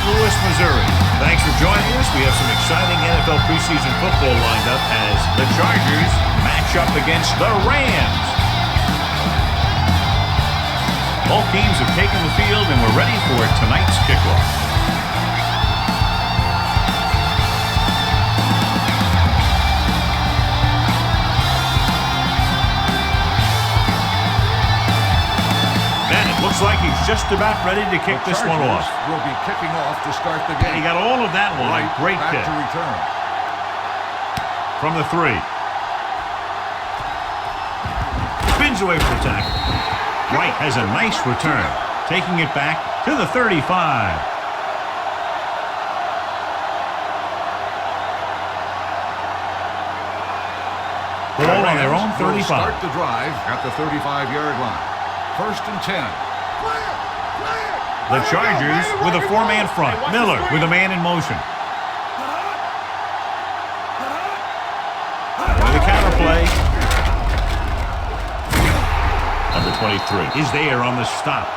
Louis, Missouri. Thanks for joining us. We have some exciting NFL preseason football lined up as the Chargers match up against the Rams. Both teams have taken the field and we're ready for tonight's kickoff. Looks like he's just about ready to kick this one off. Will be kicking off to start the game. He got all of that one. Right, great kick. To return. From the 3. Spins away from the tackle. Wright has a nice return, taking it back to the 35. Ball on their own 35. Start the drive at the 35-yard line. 1st and 10. The Chargers with a 4-man front. Miller with a man in motion. With a counter play. Number 23 is there on the stop.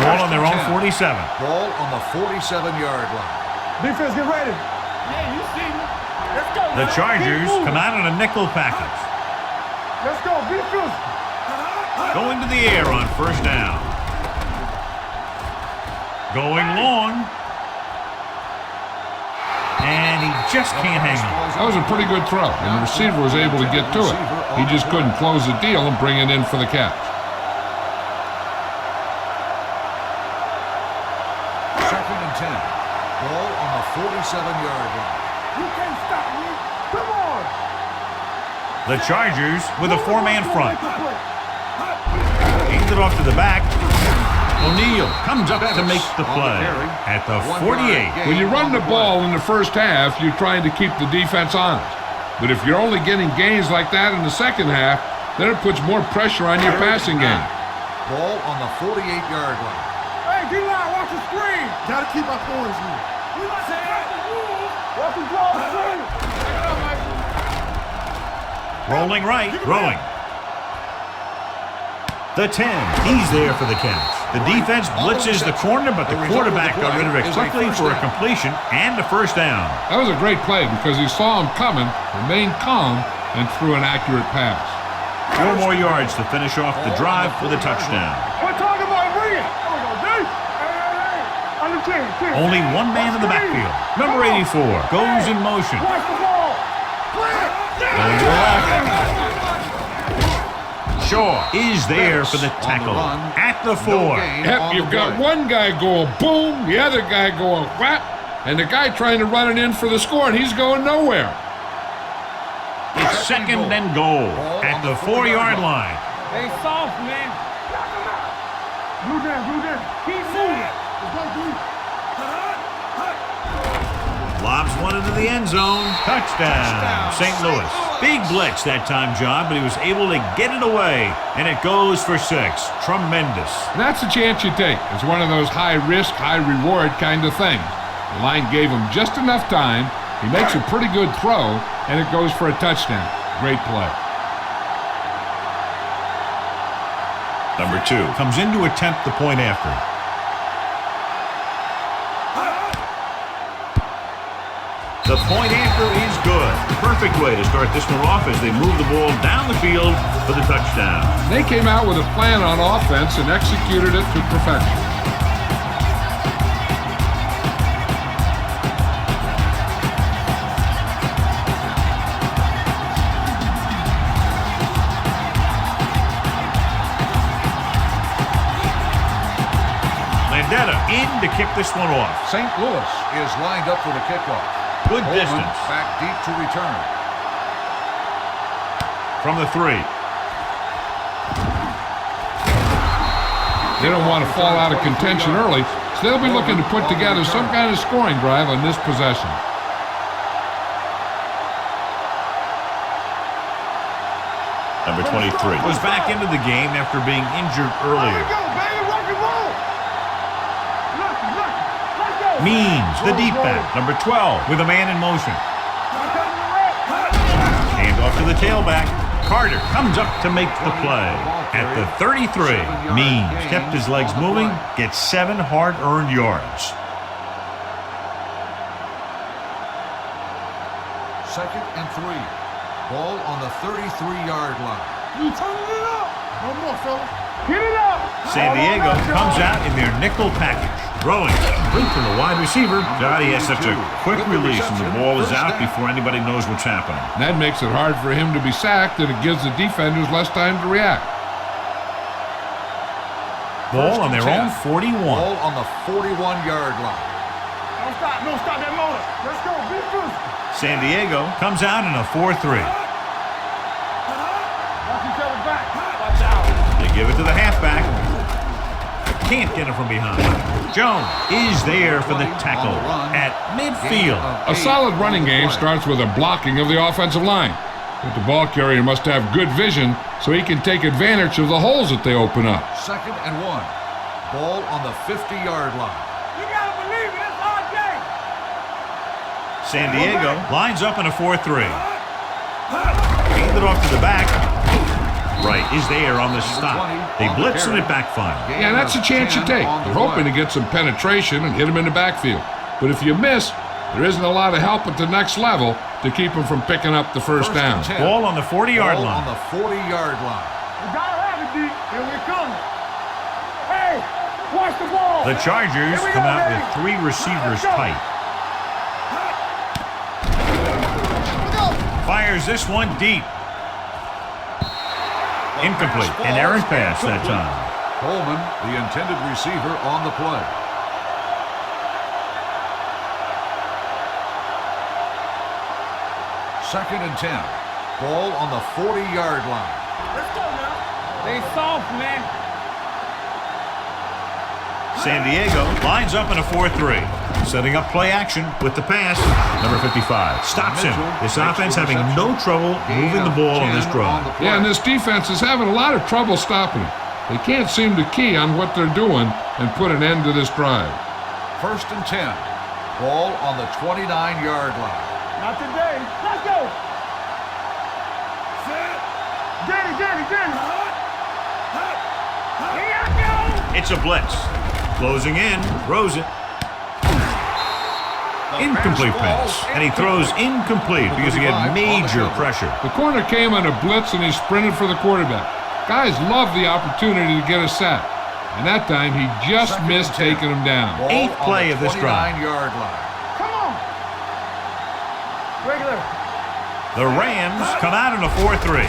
Ball on their own 47. Ball on the 47-yard line. Defense, get ready. Yeah, you see me. Let's go. The Chargers come out on a nickel package. Let's go. Defense. Going to the air on 1st down. Going long. And he just can't hang on. That was a pretty good throw, and the receiver was able to get to it. He just couldn't close the deal and bring it in for the catch. Ball on the 47-yard line. You can't stop me. Come on. The Chargers with a 4-man front. Hands it off to the back. O'Neal comes up to make the play at the 48. When you run the ball in the first half, you're trying to keep the defense honest. But if you're only getting gains like that in the second half, then it puts more pressure on your passing game. Ball on the 48-yard line. Hey, D-line, watch the screen. Gotta keep our points here. We like to break the rules. Watch the draw the screen. Rolling right, throwing. The 10. He's there for the catch. The defense blitzes the corner, but the quarterback got rid of it quickly for a completion and a 1st down. That was a great play because he saw him coming, remained calm, and threw an accurate pass. 4 more yards to finish off the drive with a touchdown. We're talking about Rhea. Only one man in the backfield. Number 84 goes in motion. Watch the ball. Going to the left. Shaw is there for the tackle at the 4. Yep, you've got one guy going boom, the other guy going whap, and the guy trying to run it in for the score, and he's going nowhere. It's 2nd and goal at the 4-yard line. They soft, man. Blue down. Keep moving. Lobs one into the end zone. Touchdown. St. Louis. Big blitz that time, John, but he was able to get it away, and it goes for 6. Tremendous. And that's the chance you take. It's one of those high-risk, high-reward kind of things. The line gave him just enough time. He makes a pretty good throw, and it goes for a touchdown. Great play. Number 2 comes in to attempt the point after. The point after is good. The perfect way to start this one off as they move the ball down the field for the touchdown. They came out with a plan on offense and executed it to perfection. Landeta in to kick this one off. St. Louis is lined up for the kickoff. Good distance. Back deep to return. From the 3. They don't want to fall out of contention early, so they'll be looking to put together some kind of scoring drive on this possession. Number 23 was back into the game after being injured earlier. Means, the deep back, number 12, with a man in motion. to the tailback. Carter comes up to make the play. At the 33, Means kept his legs moving, gets 7 hard-earned yards. 2nd and 3. Ball on the 33-yard line. You turning it up. No more, fella. Get it up. San Diego comes out in their nickel package. Throwing complete to the wide receiver. God, he has such a quick release and the ball is out before anybody knows what's happening. That makes it hard for him to be sacked, and it gives the defenders less time to react. Ball on their own 41. Ball on the 41-yard line. Don't stop. Don't stop that motor. Let's go. Be first. San Diego comes out in a 4-3. Watch each other back. Watch out. They give it to the halfback. Can't get him from behind. Jones is there for the tackle at midfield. A solid running game starts with a blocking of the offensive line. But the ball carrier must have good vision so he can take advantage of the holes that they open up. 2nd and 1. Ball on the 50-yard line. You gotta believe it. It's our day. San Diego lines up in a 4-3. Hand it off to the back. Right is there on the stop. They blitz and it backfires. Yeah, that's a chance you take. They're hoping to get some penetration and hit him in the backfield. But if you miss, there isn't a lot of help at the next level to keep him from picking up the first down. Ball on the 40-yard Ball line. on the 40-yard line. We gotta have it, D. Here we come. Hey, watch the ball. The Chargers come out with 3 receivers tight. Fires this one deep. Incomplete. An errant pass that time. Coleman, the intended receiver, on the play. Second and 10. Ball on the 40-yard line. Let's go now. They soft, man. San Diego lines up in a 4-3. Setting up play action with the pass. Number 55 stops him. This offense having no trouble moving the ball on this drive. Yeah, and this defense is having a lot of trouble stopping him. They can't seem to key on what they're doing and put an end to this drive. 1st and 10. Ball on the 29-yard line. Not today. Let's go. Danny. Here I go. It's a blitz. Closing in. Throws it. Incomplete pass. And he throws incomplete because he had major pressure. The corner came on a blitz and he sprinted for the quarterback. Guys love the opportunity to get a sack. And that time he just missed taking him down. 8th play of this drive. 29-yard line. Come on. Regular. The Rams come out in a 4-3.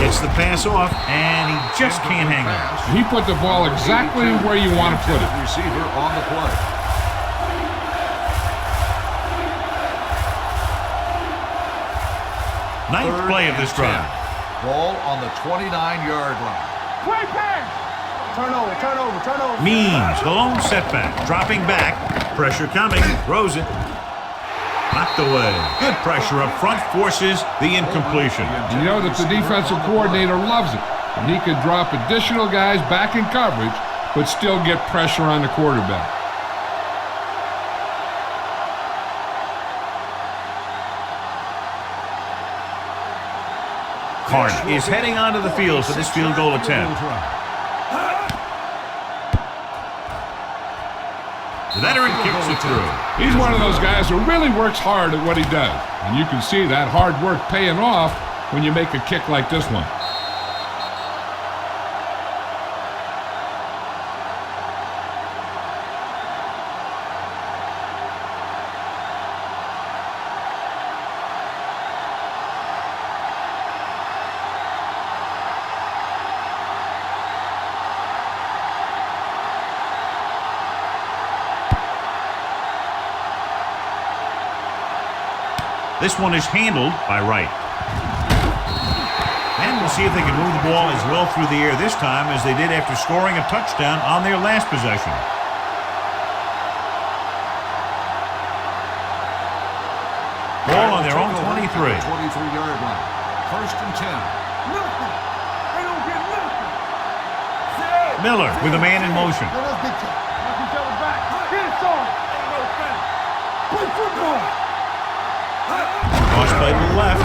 Gets the pass off, and he just can't hang on. He put the ball exactly where you want to put it. Receiver on the play. Ninth play of this drive. Ball on the 29-yard line. Play pass. Turnover. Means the lone setback. Dropping back. Pressure coming. Throws it. Knocked away. Good pressure up front. Forces the incompletion. You know that the defensive coordinator loves it. And he could drop additional guys back in coverage, but still get pressure on the quarterback. Carter is heading onto the field for this field goal attempt. The veteran kicks it through. He's one of those guys who really works hard at what he does. And you can see that hard work paying off when you make a kick like this one. This one is handled by Wright. And we'll see if they can move the ball as well through the air this time as they did after scoring a touchdown on their last possession. Ball on their own 23. 23-yard line. 1st and 10. They don't get nothing. Miller with a man in motion. Watch each other back. Get it, son. Play football. Cross play to the left.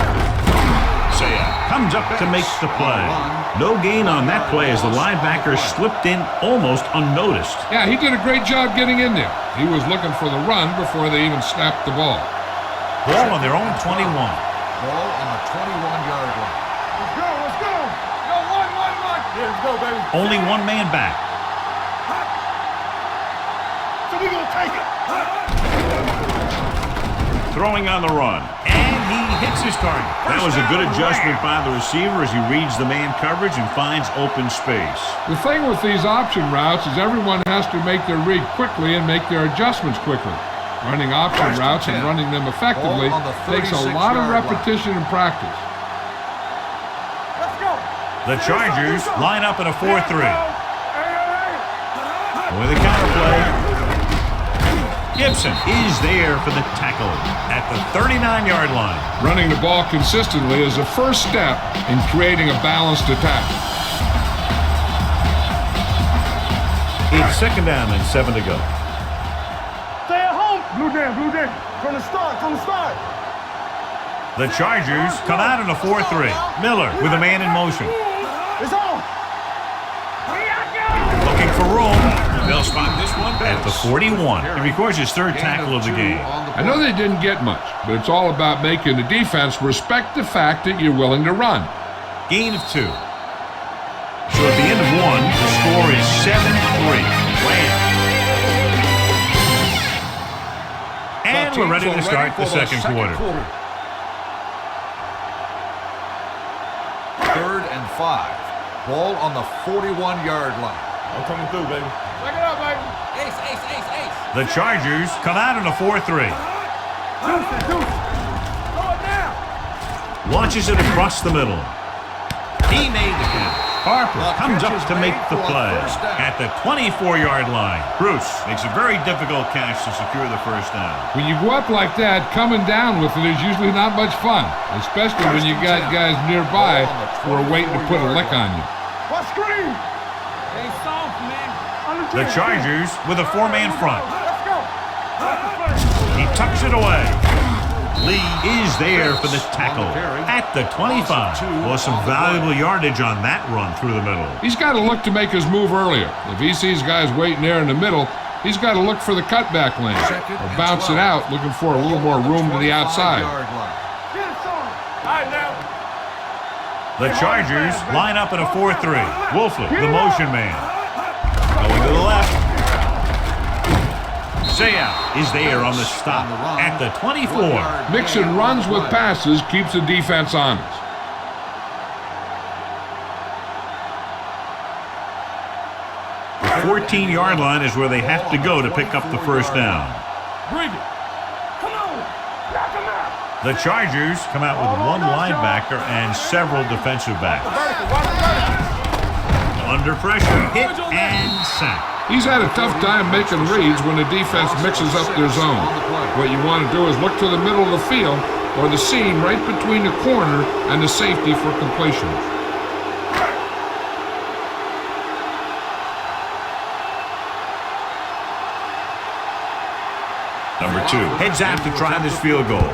Saya comes up to make the play. No gain on that play as the linebacker slipped in almost unnoticed. Yeah, he did a great job getting in there. He was looking for the run before they even snapped the ball. Ball on their own 21. Ball on the 21-yard line. Let's go, let's go. Go, one. Yeah, let's go, baby. Only one man back. So we gonna take it. Throwing on the run. And he hits his target. That was a good adjustment by the receiver as he reads the man coverage and finds open space. The thing with these option routes is everyone has to make their read quickly and make their adjustments quickly. Running option routes and running them effectively takes a lot of repetition and practice. Let's go. The Chargers line up in a 4-3. With a counterplay. Gibson is there for the tackle at the 39-yard line. Running the ball consistently is the first step in creating a balanced attack. It's second down and 7 to go. Stay at home. Blue Dan. From the start. The Chargers come out in a 4-3. Miller with a man in motion. It's on. Looking for room. They'll spot this one at the 41. He records his third tackle of the game. I know they didn't get much, but it's all about making the defense respect the fact that you're willing to run. Gain of 2. So at the end of 1, the score is 7-3. And we're ready to start the second quarter. 3rd and 5. Ball on the 41-yard line. I'm coming through, baby. Check it out, baby. Ace. The Chargers come out in a 4-3. Deuce it. Throw it down. Launches it across the middle. He made the catch. Harper comes up to make the play at the 24-yard line. Bruce makes a very difficult catch to secure the first down. When you go up like that, coming down with it is usually not much fun, especially when you got guys nearby who are waiting to put a lick on you. What screen? Hey, soft, man. The Chargers with a 4-man front. Let's go. He tucks it away. Lee is there for the tackle at the 25. Well, some valuable yardage on that run through the middle. He's got to look to make his move earlier. If he sees guys waiting there in the middle, he's got to look for the cutback lane or bounce it out, looking for a little more room to the outside. Get it, son. All right, now. The Chargers line up in a 4-3. Wolfley, the motion man. Going to the left. Saya is there on the stop at the 24. Mixing runs with passes keeps the defense honest. The 14-yard line is where they have to go to pick up the first down. Bring it. Come on. Knock him out. The Chargers come out with one linebacker and several defensive backs. Under pressure, hit and sack. He's had a tough time making reads when the defense mixes up their zone. What you want to do is look to the middle of the field or the seam right between the corner and the safety for completion. Number 2 heads out to try this field goal.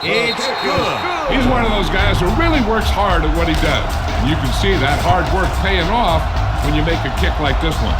It's good. He's one of those guys who really works hard at what he does. And you can see that hard work paying off when you make a kick like this one.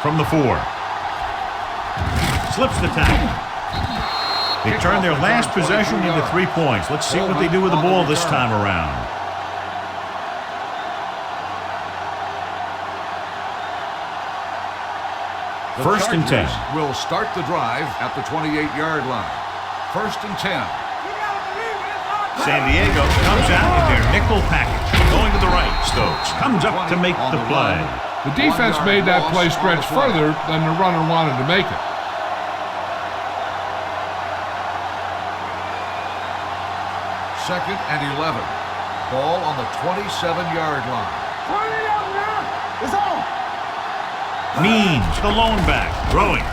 From the 4. Slips the tackle. They turn their last possession into 3 points. Let's see what they do with the ball this time around. First and 10. Will start the drive at the 28-yard line. First and 10. San Diego comes out in their nickel package. Going to the right, Stokes comes up to make the play. The defense made that play stretch further than the runner wanted to make it. Second and 11. Ball on the 27-yard line. 20 up now. It's on. Means the lone back. Throwing.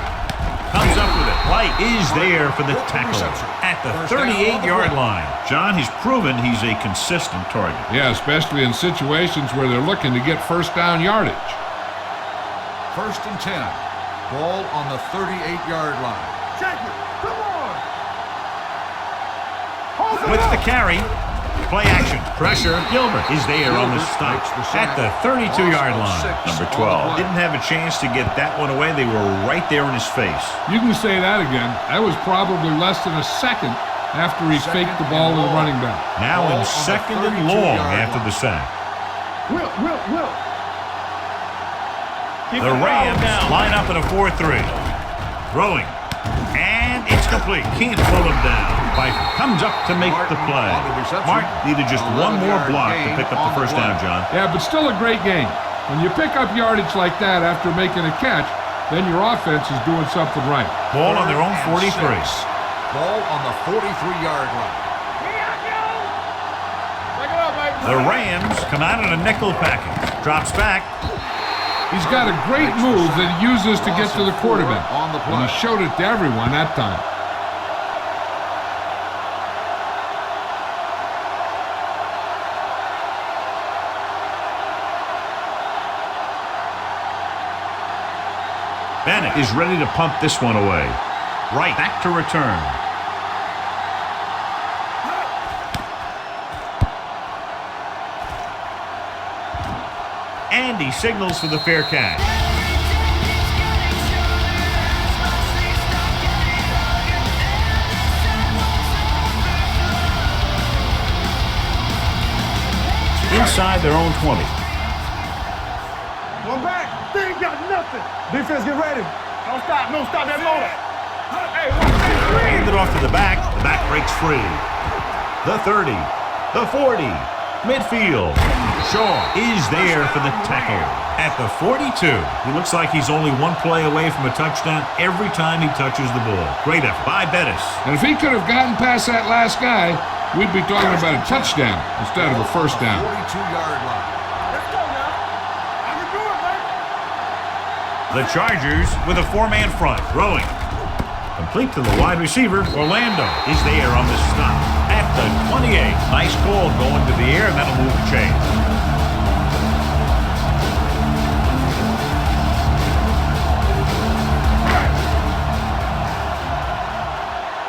Comes up with it. White is there for the tackle at the 38-yard line. John, he's proven he's a consistent target. Yeah, especially in situations where they're looking to get first down yardage. 1st and 10. Ball on the 38-yard line. Check it. Come on. With the carry. Play action. Pressure. Gilbert is there on the stop at the 32-yard line. Number 12. Didn't have a chance to get that one away. They were right there in his face. You can say that again. That was probably less than a second after he faked the ball to the running back. Now in 2nd and long after the sack. Will. The Rams line up in a 4-3. Throwing. And it's complete. Can't pull him down. Comes up to make the play. Mark needed just one more block to pick up the first down, John. Yeah, but still a great game. When you pick up yardage like that after making a catch, then your offense is doing something right. Ball on their own 43. Ball on the 43-yard line. The Rams come out in a nickel package. Drops back. He's got a great move that he uses to get to the quarterback. On the play. And he showed it to everyone that time. Bennett is ready to pump this one away. Right back to return. And he signals for the fair catch. Inside their own 20. One back. They ain't got nothing. Defense, get ready. Don't stop that motor. Hey, Hand it off to the back. The back breaks free. The 30. The 40. Midfield. Shaw is there for the tackle at the 42. He looks like he's only one play away from a touchdown every time he touches the ball. Great effort by Bettis. And if he could have gotten past that last guy, we'd be talking about a touchdown instead of a first down. 42-yard line. Let's go now. I can do it, man. The Chargers with a 4-man front. Throwing. Complete to the wide receiver. Orlando is there on the stop at the 28. Nice call going to the air, and that'll move the chain.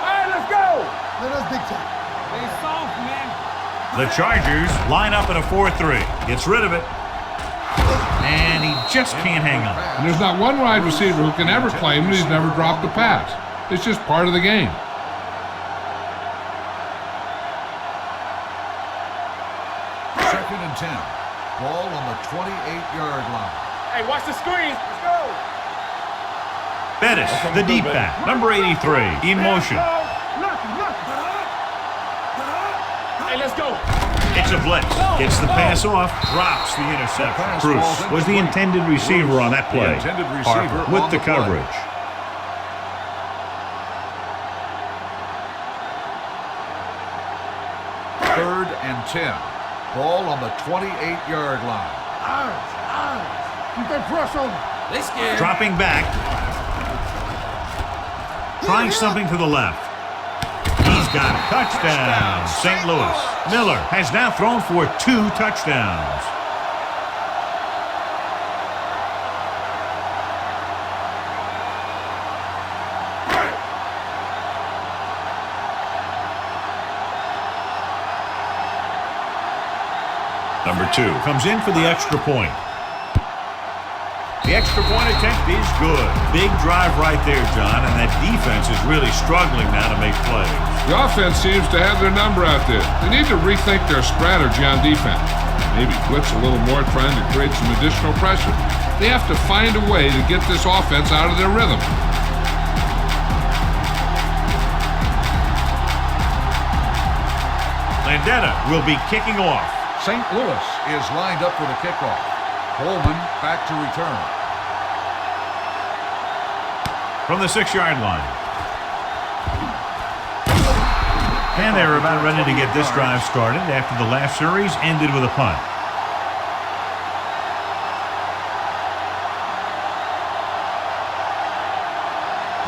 All right, let's go. Let us big time. They soft, man. The Chargers line up in a 4-3. Gets rid of it. And he just can't hang on. And there's not one wide receiver who can ever claim that he's never dropped a pass. It's just part of the game. Second and 10. Ball on the 28-yard line. Hey, watch the screen. Let's go. Bettis, the deep back, number 83, in motion. Hey, let's go. It's a blitz. Gets the pass off, drops the interception. Bruce was the intended receiver on that play. Harper with the coverage. Third and 10. Ball on the 28-yard line. Eyes. Keep that pressure on. They scared. Dropping back. Trying something to the left. He's got a touchdown. St. Louis. Miller has now thrown for 2 touchdowns. Number 2 comes in for the extra point. The extra point attempt is good. Big drive right there, John, and that defense is really struggling now to make plays. The offense seems to have their number out there. They need to rethink their strategy on defense. Maybe blitz a little more, trying to create some additional pressure. They have to find a way to get this offense out of their rhythm. Landeta will be kicking off. St. Louis is lined up for the kickoff. Coleman back to return. From the 6-yard line. And they were about ready to get this drive started after the last series ended with a punt.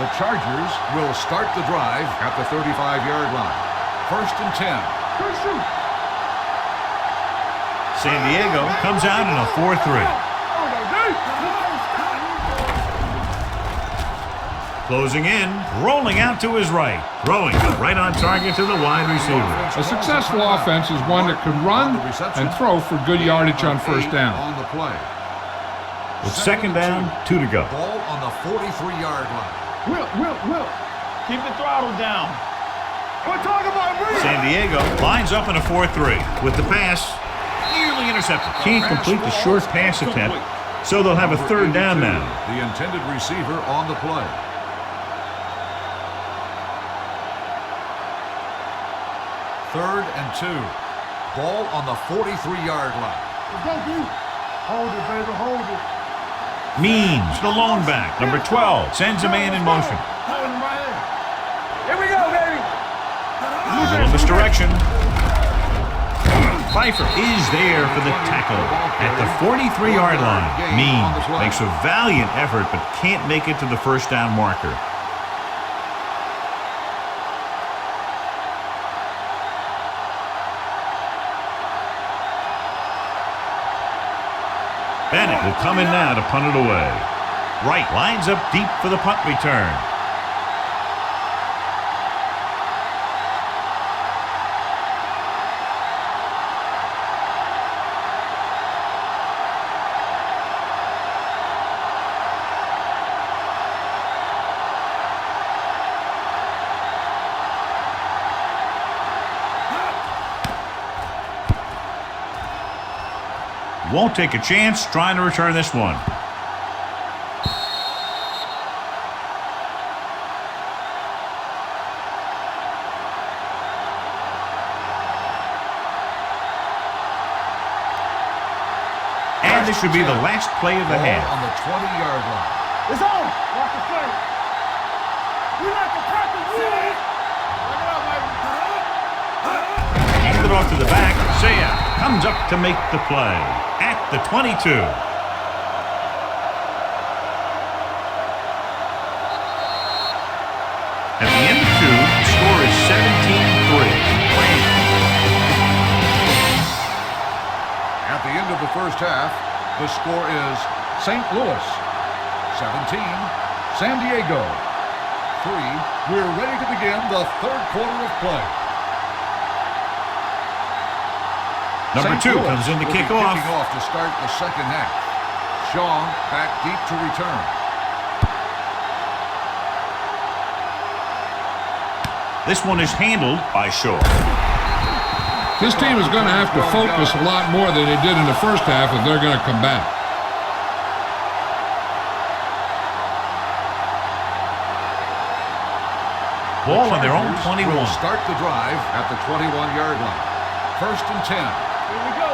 The Chargers will start the drive at the 35-yard line. 1st and 10. San Diego comes out in a 4-3. Closing in, rolling out to his right. Throwing right on target to the wide receiver. A successful offense is one that can run and throw for good yardage on first down. On the play. With second down, 2 to go. Ball on the 43-yard line. Will. Keep the throttle down. We're talking about me. San Diego lines up in a 4-3 with the pass nearly intercepted. Can't complete the short pass attempt, so they'll have a third down now. The intended receiver on the play. Third and 2. Ball on the 43-yard line. Let's go, dude. Hold it, baby. Hold it. Means, the lone back, number 12, sends a man in motion. Hold him right there. Here we go, baby. A little misdirection. Pfeiffer is there for the tackle at the 43-yard line. Means makes a valiant effort but can't make it to the first down marker. Bennett will come in now to punt it away. Wright lines up deep for the punt return. Won't take a chance trying to return this one. And this should be the last play of the half. On the 20-yard line. It's on. Watch the play. We like to practice rules. Check it out, baby. Hand it off to the back. Saya comes up to make the play at the 22. At the end of 2, the score is 17-3. At the end of the first half, the score is St. Louis 17, San Diego 3. We're ready to begin the third quarter of play. Number 2 comes in to kick off. Kicking off to start the second half. Shaw back deep to return. This one is handled by Shaw. This team is going to have to focus a lot more than they did in the first half if they're going to come back. Ball on their own 21. Will start the drive at the 21-yard line. 1st and 10. Here we go.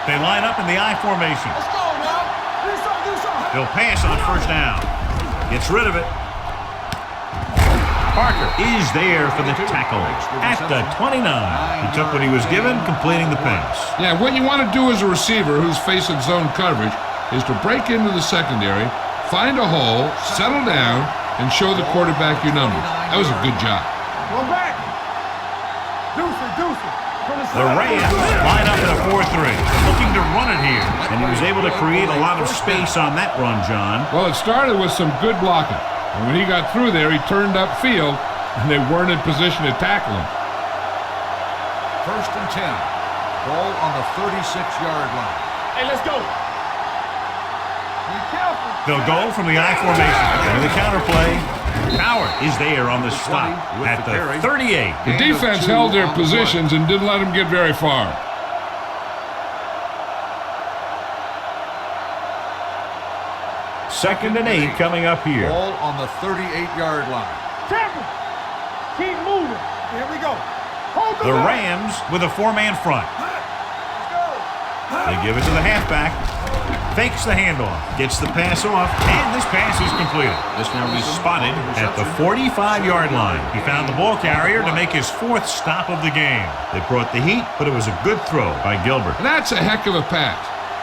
They line up in the I formation. Let's go, man. Do something. They'll pass on first down. Gets rid of it. Parker is there for the tackle at the 29. He took what he was given, completing the pass. Yeah, what you want to do as a receiver who's facing zone coverage is to break into the secondary, find a hole, settle down, and show the quarterback your numbers. That was a good job. Go back. Deuce it. The Rams line up in a 4-3, looking to run it here. And he was able to create a lot of space on that run, John. Well, it started with some good blocking. And when he got through there, he turned upfield, and they weren't in position to tackle him. 1st and 10. Ball on the 36-yard line. Hey, let's go. Be careful. They'll go from the I formation. And the counterplay. Howard is there on the stop at the 38. The defense held their positions and didn't let them get very far. Second and 8 coming up here. Ball on the 38-yard line. Tackle. Keep moving. Here we go. Hold The Rams with a 4-man front. Let's go. They give it to the halfback. Fakes the handoff. Gets the pass off. And this pass is completed. This one was spotted at the 45-yard line. He found the ball carrier to make his 4th stop of the game. They brought the heat, but it was a good throw by Gilbert. And that's a heck of a pass.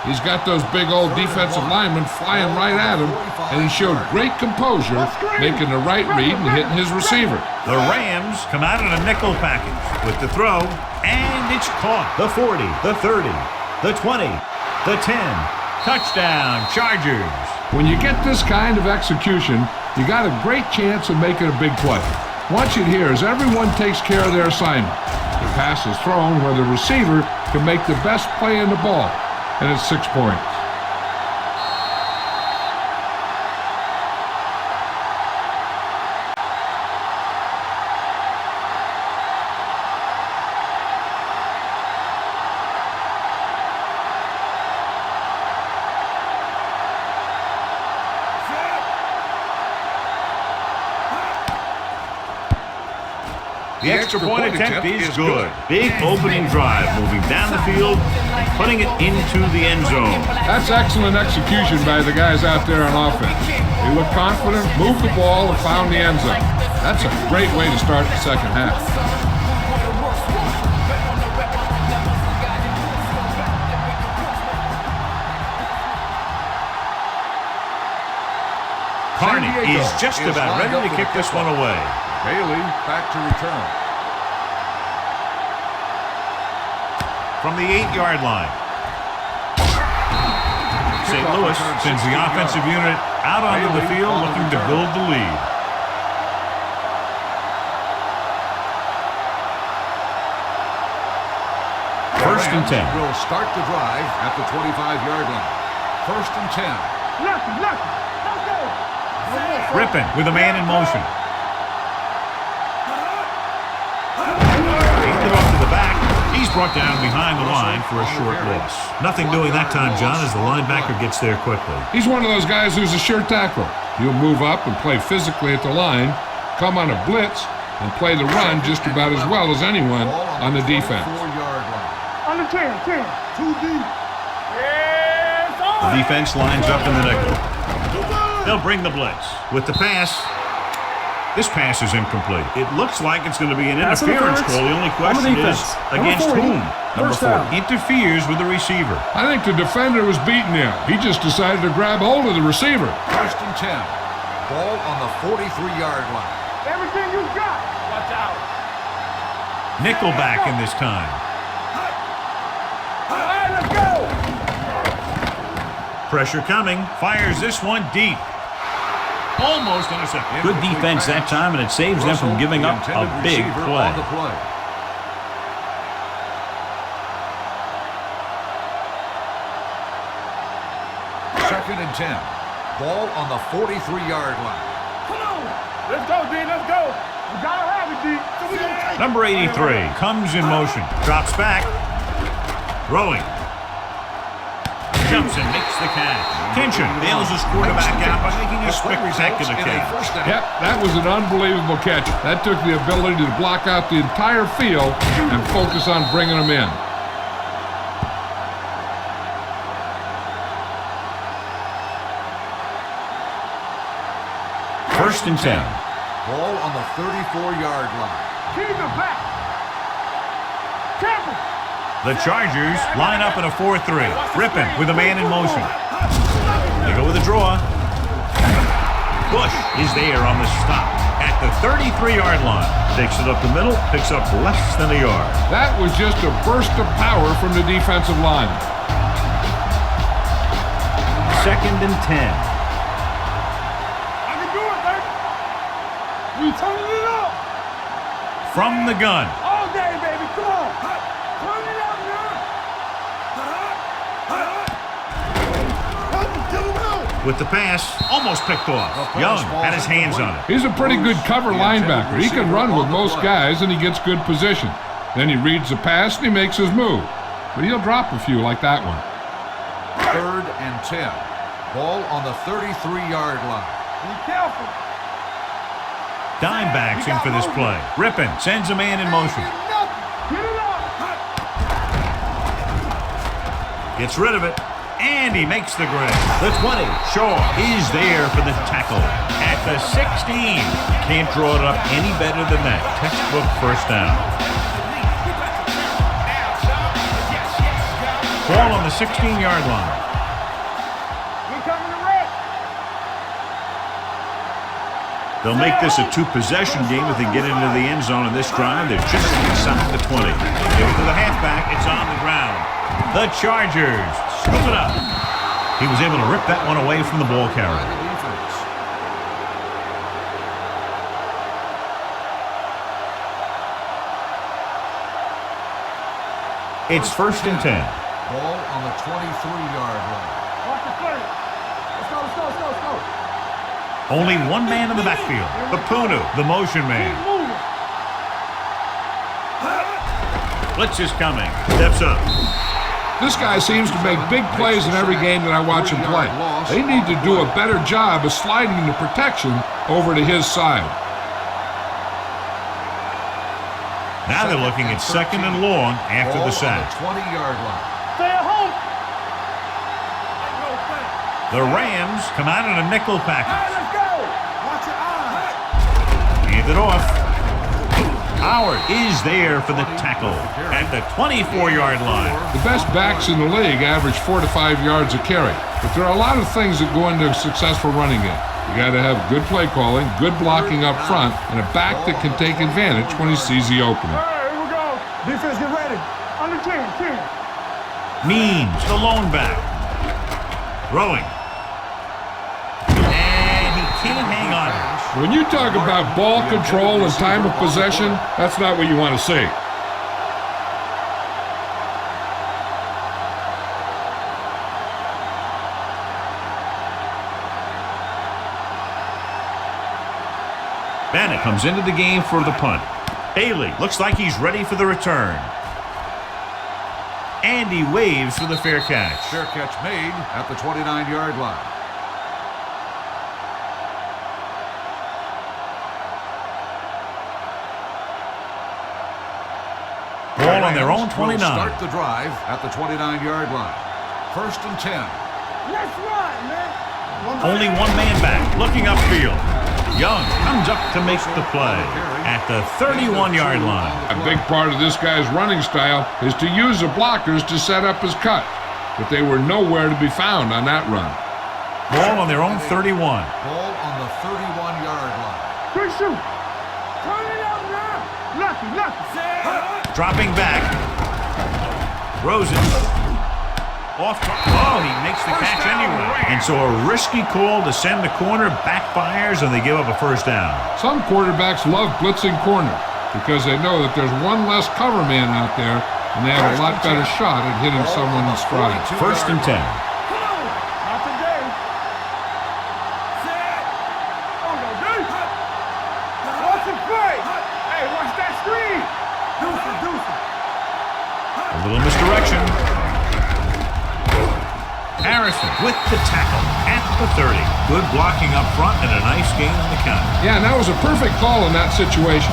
He's got those big old defensive linemen flying right at him, and he showed great composure, making the right read and hitting his receiver. The Rams come out in a nickel package with the throw, and it's caught. The 40, the 30, the 20, the 10. Touchdown, Chargers. When you get this kind of execution, you got a great chance of making a big play. Watch it here as everyone takes care of their assignment. The pass is thrown where the receiver can make the best play in the ball, and it's 6 points. The extra point attempt is good. Big opening drive, moving down the field, putting it into the end zone. That's excellent execution by the guys out there on offense. They look confident, moved the ball, and found the end zone. That's a great way to start the second half. Carney is just about ready to kick this one away. Bailey back to return. From the 8-yard line. St. Louis sends the offensive unit out onto the field looking to build the lead. First and 10. Will start the drive at the 25-yard line. First and 10. Rippin with a man in motion. Handed off to the back. He's brought down behind the line for a short loss. Nothing doing that time, John, as the linebacker gets there quickly. He's one of those guys who's a sure tackler. He'll move up and play physically at the line, come on a blitz, and play the run just about as well as anyone on the defense. On the 10, 10. 2 deep. The defense lines up in the nickel. They'll bring the blitz. With the pass, this pass is incomplete. It looks like it's going to be an interference call. The only question is, against whom? Number 4 interferes with the receiver. I think the defender was beating him. He just decided to grab hold of the receiver. First and 10. Ball on the 43-yard line. Everything you got. Watch out. Nickelback in this time. All right, let's go. Pressure coming. Fires this one deep. Almost intercepted. Good defense that time, and it saves them from giving up a big play. Second and 10. Ball on the 43-yard line. Come on. Let's go, D. Let's go. We got to have it, D. So we gonna take Number 83 comes in motion. Drops back. Throwing. Jumps and makes the catch. Kinchin bails his quarterback out by making a spectacular catch. Yep, that was an unbelievable catch. That took the ability to block out the entire field and focus on bringing them in. First and 10. Ball on the 34-yard line. Keep it back. Careful. The Chargers line up in a 4-3. Rippin with a man in motion. They go with a draw. Bush is there on the stop at the 33-yard line. Takes it up the middle, picks up less than a yard. That was just a burst of power from the defensive line. Second and 10. I can do it, baby. We turning it up. From the gun. All day, baby. Come on. Turn it up, man. With the pass, almost picked off. Young had his hands on it. He's a pretty good cover linebacker. He can run with most guys, and he gets good position. Then he reads the pass, and he makes his move. But he'll drop a few like that one. Third and 10. Ball on the 33-yard line. Be careful. Dime backs in for this play. Rippin sends a man in motion. Get it up. Gets rid of it. And he makes the grab. The 20. Shaw is there for the tackle. At the 16. Can't draw it up any better than that. Textbook first down. Ball on the 16-yard line. They'll make this a two-possession game if they get into the end zone in this drive. They're just inside the 20. They give it to the halfback. It's on the ground. The Chargers scoop it up. He was able to rip that one away from the ball carrier. It's 1st and 10. Ball on the 23-yard line. Watch the play. Let's go. Only one man in the backfield. Papunu, the motion man. Blitz is coming. Steps up. This guy seems to make big plays in every game that I watch him play. They need to do a better job of sliding the protection over to his side. Now they're looking at 2nd and long after the sack. 20-yard line. Stay at home. The Rams come out in a nickel package. Let's go. Watch your eyes. Hand it off. Howard is there for the tackle at the 24-yard line. The best backs in the league average 4 to 5 yards a carry. But there are a lot of things that go into a successful running game. You got to have good play calling, good blocking up front, and a back that can take advantage when he sees the opening. All right, here we go. Defense, get ready. Under 10. Means the lone back. Throwing. And he can't hang on. When you talk about ball control and time of possession, that's not what you want to see. Bennett comes into the game for the punt. Bailey looks like he's ready for the return. And he waves for the fair catch. Fair catch made at the 29-yard line. Ball on their own 29. Start the drive at the 29-yard line. 1st and 10. Let's run, man. Only one man back, looking upfield. Young comes up to make the play at the 31-yard line. A big part of this guy's running style is to use the blockers to set up his cut. But they were nowhere to be found on that run. Ball on their own 31. Ball on the 31-yard line. Good shoot. Turn it out now. Lucky. Dropping back. Rosen. Oh, he makes the catch anyway. And so a risky call to send the corner backfires, and they give up a first down. Some quarterbacks love blitzing corner because they know that there's one less cover man out there, and they have a lot better shot at hitting someone in stride. 1st and 10. Not today. Watch it play. Hey, watch that screen. Deuce. A little misdirection. Harrison with the tackle at the 30. Good blocking up front and a nice gain on the count. Yeah, and that was a perfect call in that situation.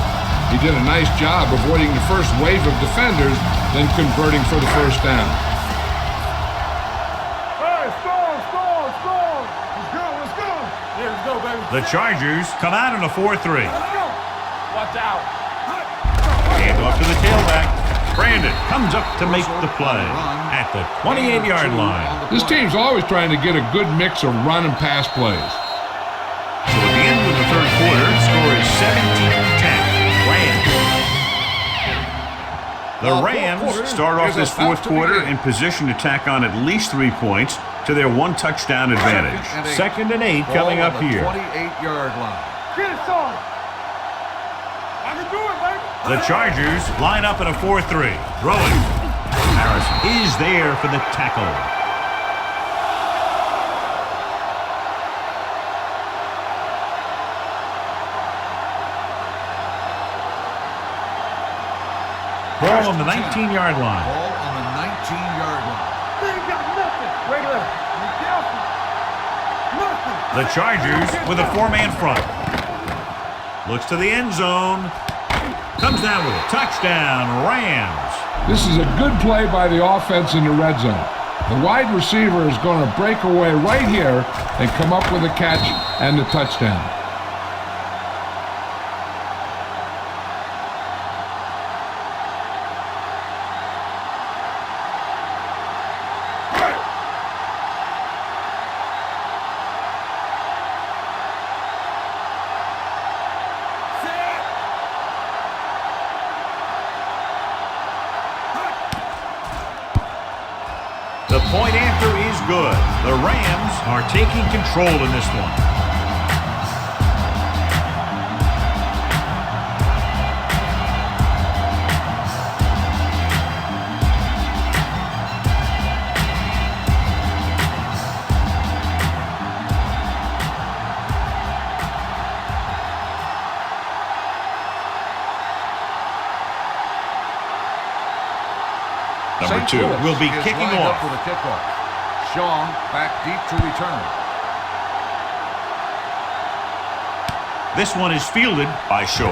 He did a nice job avoiding the first wave of defenders, then converting for the first down. Hey, score. Let's go. Yeah, let's go, baby. The Chargers come out in a 4-3. Let's go. Watch out. Hand off to the tailback. Brandon comes up to make the play at the 28-yard line. This team's always trying to get a good mix of run and pass plays. So at the end of the 3rd quarter, the score is 17-10. Rams. The Rams start off this 4th quarter in position to tack on at least 3 points to their 1-touchdown advantage. 2nd and 8 coming up here. 28-yard line. Get it started. I can do it, baby. The Chargers line up in a 4-3. Throwing. Harrison is there for the tackle. Ball on the 19-yard line. Ball on the 19-yard line. They ain't got nothing. Regular. Be careful. Nothing. The Chargers with a 4-man front. Looks to the end zone. Comes down with a touchdown. Rams. This is a good play by the offense in the red zone. The wide receiver is going to break away right here and come up with a catch and the touchdown. The point after is good. The Rams are taking control in this one. Number 2 will be kicking off. For the kickoff. Shaw back deep to return. This one is fielded by Shaw.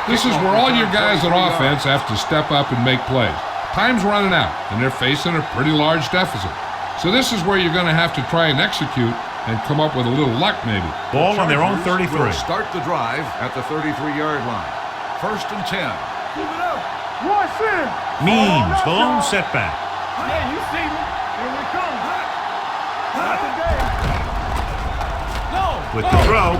This is where all your guys on offense have to step up and make plays. Time's running out, and they're facing a pretty large deficit. So this is where you're going to have to try and execute and come up with a little luck maybe. Ball on their own 33. Will start the drive at the 33-yard line. 1st and 10. Keep it up. Rush in. Means the lone setback. Yeah, you see me. Here we come. Not today. No. With the throw,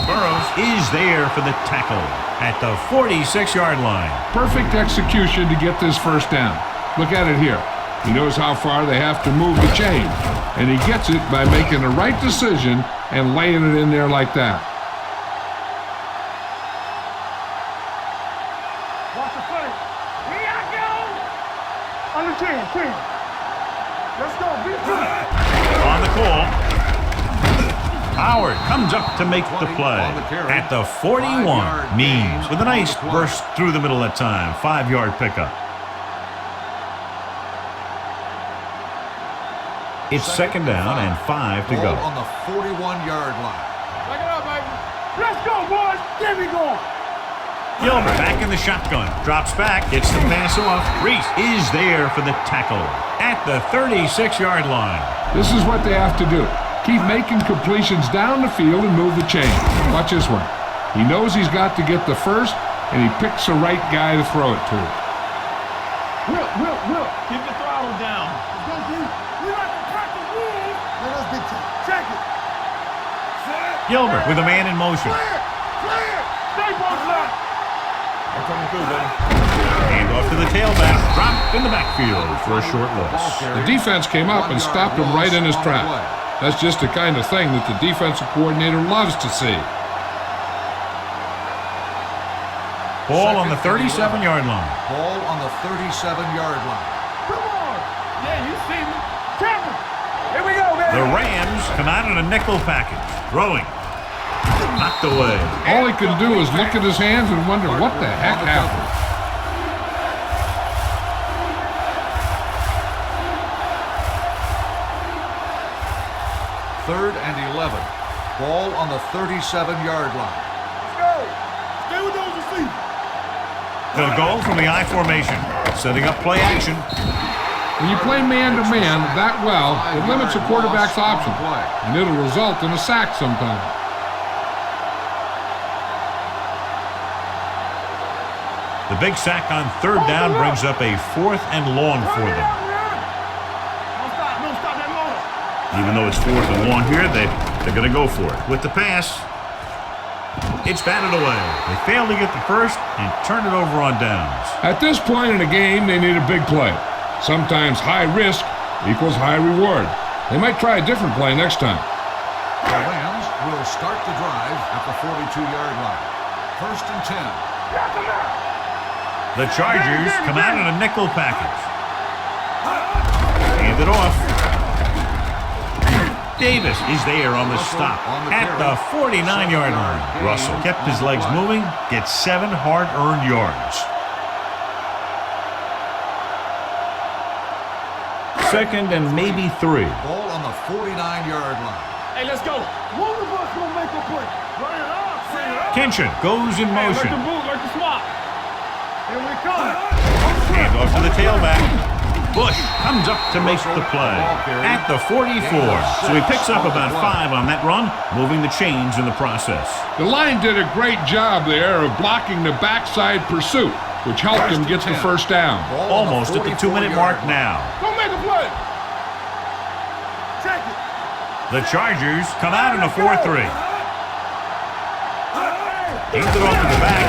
Burrows is there for the tackle at the 46-yard line. Perfect execution to get this first down. Look at it here. He knows how far they have to move the chain, and he gets it by making the right decision and laying it in there like that. Watch the play. Here I go. Under 10. Let's go. Be good. On the call, Howard comes up to make the play at the 41. Means with a nice burst through the middle that time. 5-yard pickup. It's 2nd down and 5 to go. On the 41-yard line. Back it up, baby. Let's go, boys. Get me going. Gilbert back in the shotgun. Drops back. Gets the pass off. Reese is there for the tackle at the 36-yard line. This is what they have to do. Keep making completions down the field and move the chain. Watch this one. He knows he's got to get the first, and he picks the right guy to throw it to. Will. Keep the throttle down. Let's go, dude. We like to crack the rules. Let us get you. Check it. Set. Gilbert with a man in motion. Clear. Stay both left. I'm coming through, baby. Hand off to the tailback. Dropped in the backfield for a short loss. The defense came up and stopped him right in his track. That's just the kind of thing that the defensive coordinator loves to see. Ball on the 37-yard line. Ball on the 37-yard line. Come on. Yeah, you see me. Champion. Here we go, man. The Rams come out in a nickel package. Throwing. Knocked away. All he can do is look at his hands and wonder what the heck happened. Third and 11. Ball on the 37-yard line. Let's go. Stay with those receivers. They'll go from the I formation. Setting up play action. When you play man-to-man that well, it limits a quarterback's options, and it'll result in a sack sometimes. The big sack on 3rd down brings up a 4th and long for them. Don't stop that motor. Even though it's 4th and long here, they're going to go for it. With the pass, it's batted away. They fail to get the first and turn it over on downs. At this point in the game, they need a big play. Sometimes high risk equals high reward. They might try a different play next time. The Rams will start the drive at the 42-yard line. 1st and 10. The Chargers come out in a nickel package. Hand it off. Davis is there on the stop at the 49-yard line. Russell kept his legs moving, gets 7 hard-earned yards. 2nd and maybe 3. Ball on the 49-yard line. Hey, let's go. One of us gonna make a play. Run it up. Bring it up. Kinchin goes in Hey, motion. Learn to move, learn to swap. Here we come. Hand Handoff to the tailback. Bush comes up to make the play at the 44. So he picks up about 5 on that run, moving the chains in the process. The line did a great job there of blocking the backside pursuit, which helped him get the first down. Almost at the 2-minute mark now. Go make a play. Check it. The Chargers come out in a 4-3. Hands it off to the back.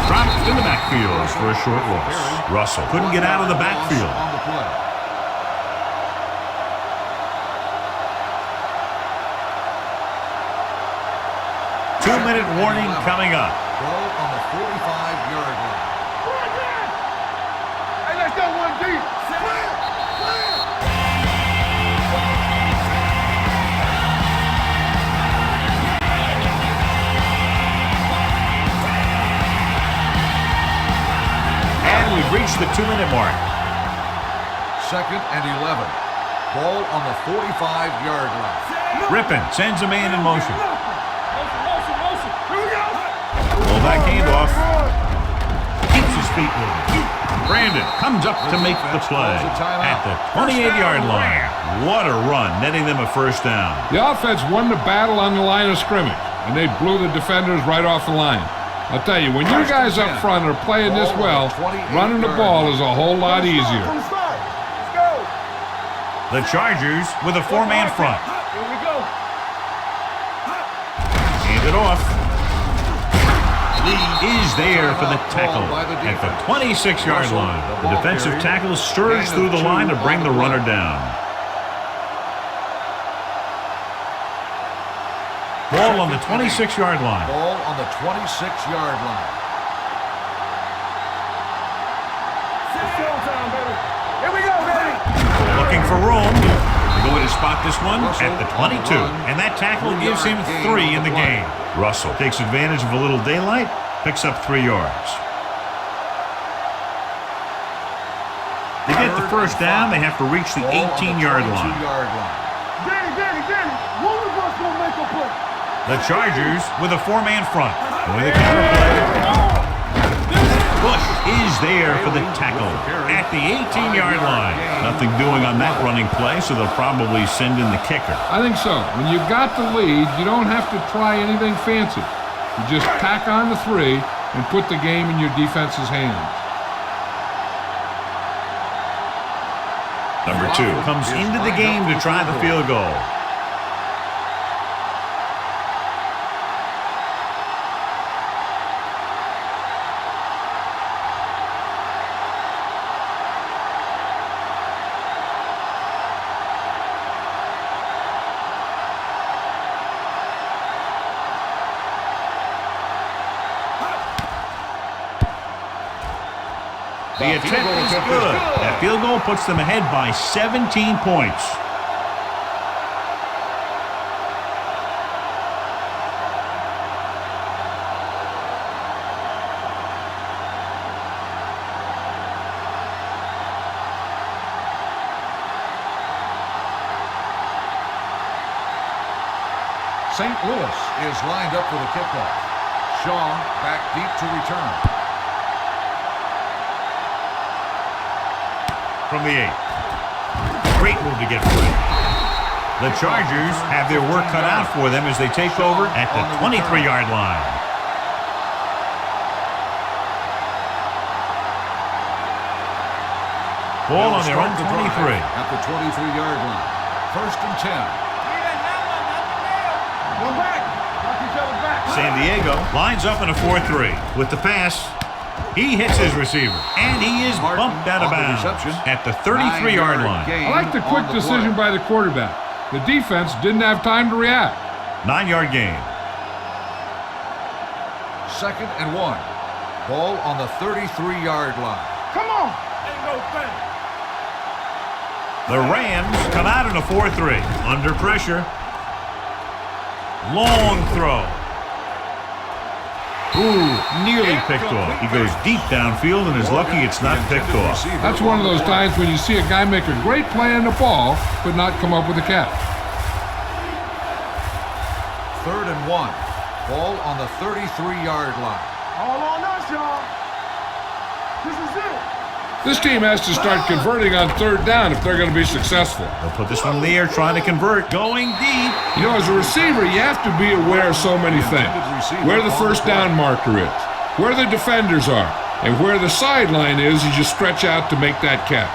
Dropped in the backfield for a short loss. Russell couldn't get out of the backfield. On the play. Two-minute warning coming up. Ball on the 45-yard line. Hey, let's go one deep. And we've reached the 2-minute mark. 2nd and 11. Ball on the 45-yard line. Rippon sends a man in motion. Motion. Here we go. Well, that handoff keeps his feet moving. Brandon comes up to make the play at the 28-yard line. What a run, netting them a first down. The offense won the battle on the line of scrimmage, and they blew the defenders right off the line. I'll tell you, when you guys up front are playing this well, running the ball is a whole lot easier. From the start. Let's go. The Chargers with a 4-man front. Here we go. Hand it off. Lee is there for the tackle at the 26-yard line. The defensive tackle surged through the line to bring the runner down. Ball on the 26-yard line. Ball on the 26-yard line. It's showtime, baby. Here we go, baby. Looking for room. They're going to spot this one at the 22. And that tackle gives him 3 in the game. Russell takes advantage of a little daylight, picks up 3 yards. To get the first down, they have to reach the 18-yard line. Danny. One of us will make a play. The Chargers with a 4-man front. Going to counter play. Bush is there for the tackle at the 18-yard line. Nothing doing on that running play, so they'll probably send in the kicker. I think so. When you've got the lead, you don't have to try anything fancy. You just tack on the 3 and put the game in your defense's hands. Number 2 comes into the game to try the field goal. The attempt is good. That field goal puts them ahead by 17 points. St. Louis is lined up for the kickoff. Shaw back deep to return. From the 8. Great move to get free. The Chargers have their work cut out for them as they take over at the 23-yard line. Ball on their own 23. At the 23-yard line. 1st and 10. One back. Knock each other back. San Diego lines up in a 4-3. With the pass, he hits his receiver, and he is bumped out of bounds at the 33-yard line. I like the quick decision by the quarterback. The defense didn't have time to react. 9-yard gain. 2nd and 1. Ball on the 33-yard line. Come on. Ain't no thing. The Rams come out in a 4-3. Under pressure. Long throw. Ooh, nearly picked off. He goes deep downfield and is lucky it's not picked off. That's one of those times when you see a guy make a great play on the ball, but not come up with a catch. 3rd and 1. Ball on the 33-yard line. All on us, y'all. This is it. This team has to start converting on third down if they're going to be successful. They'll put this one in the air, trying to convert. Going deep. You know, as a receiver, you have to be aware of so many things. Where the first down marker is, where the defenders are, and where the sideline is as you stretch out to make that catch.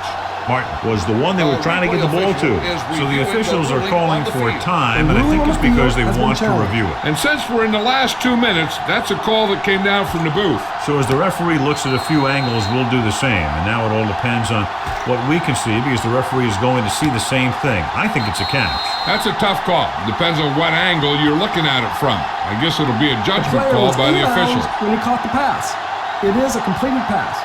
Martin was the one they were trying to get the ball to. So the officials are calling for time, and I think it's because they want to review it. And since we're in the last 2 minutes, that's a call that came down from the booth. So as the referee looks at a few angles, we'll do the same. And now it all depends on what we can see, because the referee is going to see the same thing. I think it's a catch. That's a tough call. Depends on what angle you're looking at it from. I guess it'll be a judgment call by the officials. When he caught the pass. It is a completed pass.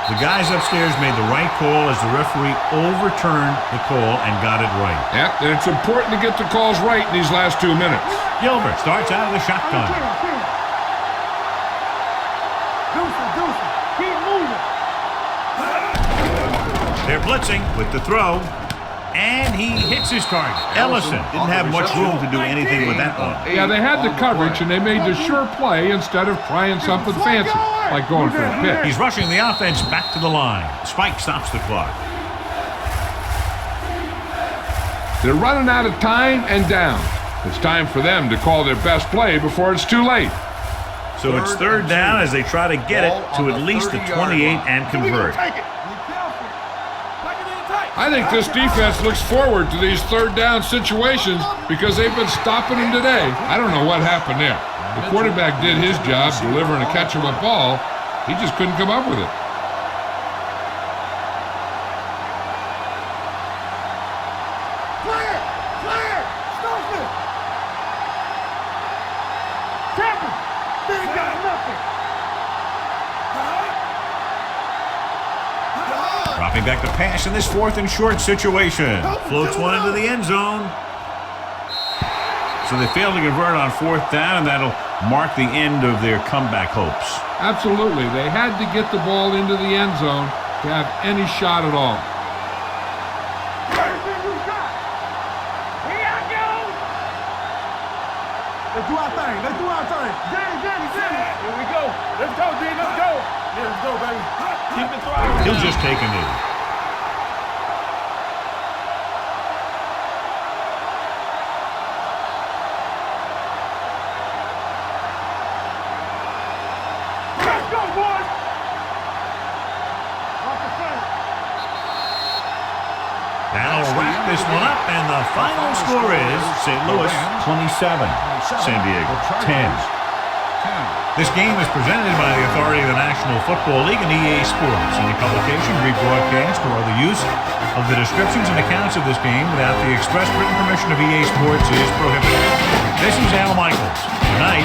The guys upstairs made the right call as the referee overturned the call and got it right. Yep, and it's important to get the calls right in these last 2 minutes. Gilbert starts out of the shotgun. Deuce, keep moving. They're blitzing with the throw, and he hits his target. Ellison didn't have much room to do anything with that one. Yeah, they had the coverage, and they made the sure play instead of trying something fancy, like going for a pick. He's rushing the offense back to the line. Spike stops the clock. They're running out of time and down. It's time for them to call their best play before it's too late. So it's third down as they try to get it to at least the 28 and convert. I think this defense looks forward to these third down situations because they've been stopping them today. I don't know what happened there. The quarterback did his job delivering a catchable ball. He just couldn't come up with it. Clear! Stop it! Captain! They ain't got nothing! Dropping back to pass in this 4th and short situation. Floats one into the end zone. So they failed to convert on 4th down, and that'll mark the end of their comeback hopes. Absolutely. They had to get the ball into the end zone to have any shot at all. Everything you got! Here I go! Let's do our thing. Danny! Here we go. Let's go, D. Let's go. Yeah, let's go, baby. Keep it thriving. He'll just take a knee. Let's go, boys! Off the front. That'll wrap this one up, and the final score is St. Louis 27, San Diego 10. This game is presented by the authority of the National Football League and EA Sports. Any publication, rebroadcast, or other use of the descriptions and accounts of this game without the express written permission of EA Sports is prohibited. This is Al Michaels. Good night.